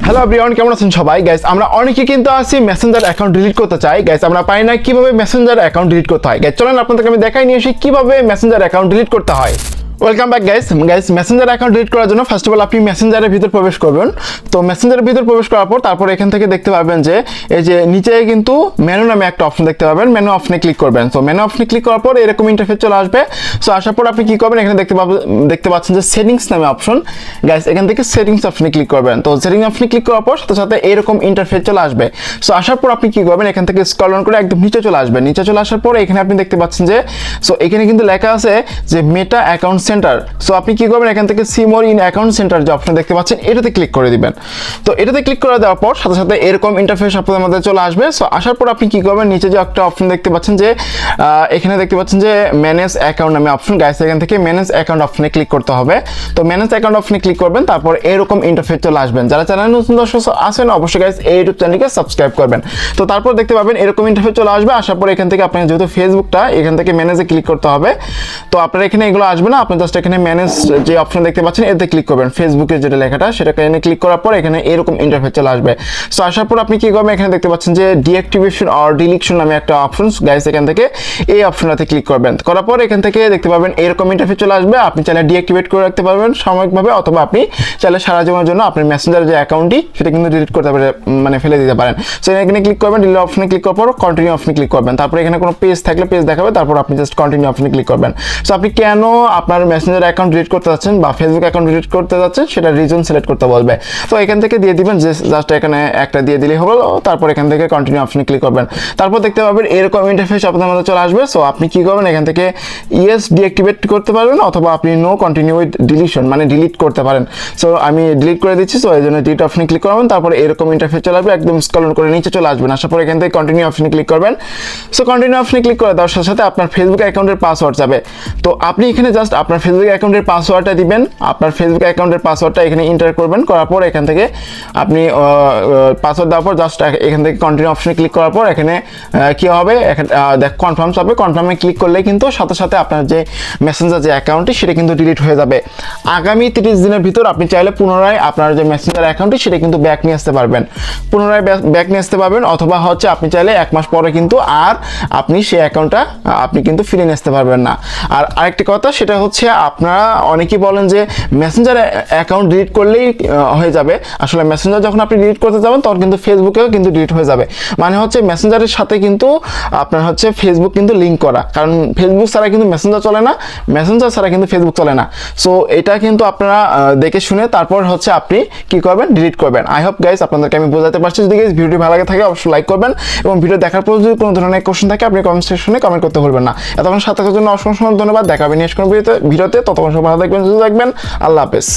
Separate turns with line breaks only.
Hello everyone, কেমন আছেন সবাই? গাইস, আমরা অনেকে কিন্তু আছি মেসেঞ্জার অ্যাকাউন্ট ডিলিট করতে চাই। গাইস, আমরা পাই না কিভাবে মেসেঞ্জার অ্যাকাউন্ট ডিলিট করতে হয়। গাইস, চলেন আপনাদেরকে আমি দেখাই নিয়ে আসি কিভাবে মেসেঞ্জার অ্যাকাউন্ট ডিলিট করতে হয়। Welcome back guys. Messenger account delete করার জন্য ফার্স্ট অফ অল আপনি মেসেঞ্জারের ভিতর প্রবেশ করবেন। তো মেসেঞ্জারের ভিতর প্রবেশ করার পর তারপর এখান থেকে দেখতে পাবেন যে এই যে নিচে কিন্তু মেনু নামে একটা অপশন দেখতে পাবেন। মেনু অপশনে ক্লিক করবেন। তো মেনু অপশনে ক্লিক করার পর এরকম ইন্টারফেস চলে আসবে। সো আসার পর আপনি কি করবেন, এখানে দেখতে পাচ্ছেন যে সেটিংস নামে অপশন। গাইস, এখান থেকে সেটিংস অপশনে ক্লিক করবেন। তো সেটিংস অপশনে ক্লিক করার পর সাথে সাথে এরকম ইন্টারফেস চলে আসবে। সো আসার পর আপনি কি করবেন, এখান থেকে স্ক্রল ডাউন করে একদম নিচে চলে আসবেন। নিচে চলে আসার পর এখানে আপনি দেখতে পাচ্ছেন যে এখানে কিন্তু লেখা আছে যে মেটা অ্যাকাউন্ট সেন্টার। সো আপনি কি করবেন, এখান থেকে see more in account centre যে অপশন দেখতে পাচ্ছেন এটাতে ক্লিক করে দিবেন। তো এটাতে ক্লিক করে দেওয়ার পর সাথে সাথে এরকম ইন্টারফেস আপনাদের মধ্যে চলে আসবে। সো আসার পর আপনি কি করবেন, নিচে যে একটা অপশন দেখতে পাচ্ছেন যে এখানে দেখতে পাচ্ছেন যে ম্যানেজ অ্যাকাউন্ট নামে অপশন। গাইস, এখান থেকে ম্যানেজ অ্যাকাউন্ট অপশনে ক্লিক করতে হবে। তো ম্যানেজ অ্যাকাউন্ট অপশনে ক্লিক করবেন, তারপর এরকম ইন্টারফেস চলে আসবেন। যারা চ্যানেল নতুন দর্শক আছেন অবশ্যই গাইস এই ইউটিউব চ্যানেলকে সাবস্ক্রাইব করবেন। তো তারপর দেখতে পাবেন এরকম ইন্টারফেস চলে আসবে। আসার পর এখান থেকে আপনার যেহেতু ফেসবুকটা এখান থেকে ম্যানেজে ক্লিক করতে হবে। তো আপনার এখানে এগুলো আসবে না, আপনি জাস্ট এখানে ম্যানেজ যে অপশন দেখতে পাচ্ছেন এতে ক্লিক করবেন। ফেসবুকের যেটা লেখাটা সেটাকে এনে ক্লিক করার পর এখানে এরকম ইন্টারফেস চলে আসবে। সো আসার পর আপনি কি করবেন, এখানে দেখতে পাচ্ছেন যে ডিঅ্যাক্টিভেশন অর ডিলিকশন নামে একটা অপশন। গাইস, এখান থেকে এই অপশনটাতে ক্লিক করবেন। করার পর এখান থেকে দেখতে পাবেন এরকম ইন্টারফেস চলে আসবে। আপনি চাইলে ডিঅ্যাক্টিভেট করে রাখতে পারবেন সাময়িকভাবে, অথবা আপনি চাইলে সারা জীবনের জন্য আপনার মেসেঞ্জার যে অ্যাকাউন্টটি সেটা কিন্তু ডিলিট করতে পারে, মানে ফেলে দিতে পারেন। সো এখানে ক্লিক করবেন, ডিলিট অপশনে ক্লিক করার পর কন্টিনিউ অপশনে ক্লিক করবেন। তারপর এখানে কোনো পেজ থাকলে পেজ দেখাবে, তারপর আপনি জাস্ট কন্টিনিউ অপশনে ক্লিক করবেন। সো আপনি কেন আপনার মেসেঞ্জার অ্যাকাউন্ট ডিলিট করতে যাচ্ছেন বা ফেসবুক অ্যাকাউন্ট ডিলিট করতে যাচ্ছেন সেটা রিজন সিলেক্ট করতে বলবে। তো এখান থেকে দিয়ে দিবেন, যে জাস্ট এখানে একটা দিয়ে দিলেই হলো। তারপর এখান থেকে কন্টিনিউ অপশনে ক্লিক করবেন। তারপর দেখতে পাবেন এরকম ইন্টারফেস আপনাদের মধ্যে চলে আসবে। সো আপনি কি করবেন, এখান থেকে ইয়েস ডিঅ্যাক্টিভেট করতে পারবেন, অথবা আপনি নো কন্টিনিউ উইথ ডিলিশন মানে ডিলিট করতে পারেন। সো আমি ডিলিট করে দিচ্ছি। সো এই জন্য ডিলিট অপশনে ক্লিক করবেন। তারপর এরকম ইন্টারফেস চলে আসবে, একদম স্ক্রল করে নিচে চলে আসবেন। আসার পর এখান থেকে কন্টিনিউ অপশনে ক্লিক করবেন। সো কন্টিনিউ অপশনে ক্লিক করে দেওয়ার সাথে সাথে আপনার ফেসবুক অ্যাকাউন্টের পাসওয়ার্ড যাবে। তো আপনি এখানে জাস্ট আপনার ফেসবুক অ্যাকাউন্টের পাসওয়ার্ডটা দিবেন। আপনার ফেসবুক অ্যাকাউন্টের পাসওয়ার্ডটা এখানে এন্টার করবেন। করার পর এখান থেকে আপনি পাসওয়ার্ড দেওয়ার পর জাস্ট এখান থেকে কন্টিনিউ অপশনে ক্লিক করার পর এখানে কি হবে, দেখ কনফার্ম হবে। কনফার্মে ক্লিক করলে কিন্তু সাথে সাথে আপনার যে মেসেঞ্জার যে অ্যাকাউন্টটি সেটা কিন্তু ডিলিট হয়ে যাবে। আগামী 30 দিনের ভিতর আপনি চাইলে পুনরায় আপনার যে মেসেঞ্জার অ্যাকাউন্টটি সেটা কিন্তু ব্যাক নিয়ে আসতে পারবেন, পুনরায় ব্যাক নিয়ে আসতে পারবেন। অথবা হচ্ছে আপনি চাইলে 1 মাস পরে কিন্তু আর আপনি সেই অ্যাকাউন্টটা আপনি কিন্তু ফিরে নিয়ে আসতে পারবেন না। আর আরেকটি কথা, সেটা হচ্ছে আপনারা অনেকেই বলেন যে মেসেঞ্জার অ্যাকাউন্ট ডিলিট করলেই হয়ে যাবে। আসলে মেসেঞ্জার যখন আপনি ডিলিট করতে যাবেন তখন কিন্তু ফেসবুকেও কিন্তু ডিলিট হয়ে যাবে। মানে হচ্ছে মেসেঞ্জারের সাথে কিন্তু আপনার হচ্ছে ফেসবুক কিন্তু লিঙ্ক করা, কারণ ফেসবুক ছাড়া কিন্তু মেসেঞ্জার চলে না, মেসেঞ্জার ছাড়া কিন্তু ফেসবুক চলে না। সো এটা কিন্তু আপনারা দেখে শুনে তারপর হচ্ছে আপনি কি করবেন, ডিলিট করবেন। আই হোপ গাইস আপনাদেরকে আমি বোঝাতে পারছি। যদি গাইস ভিডিওটি ভালো লাগে থাকে অবশ্যই লাইক করবেন, এবং ভিডিও দেখার পর যদি কোনো ধরনের কোশ্চেন থাকে আপনি কমেন্ট সেকশনে কমেন্ট করতে ভুলবেন না। এতক্ষণ সাথে থাকার জন্য অসংখ্য ধন্যবাদ। দেখা হবে নেক্সট কোনো ভিডিওতে। ততক্ষণ সবাই ভালো থাকবেন, সুস্থ থাকবেন। আল্লাহ হাফেজ।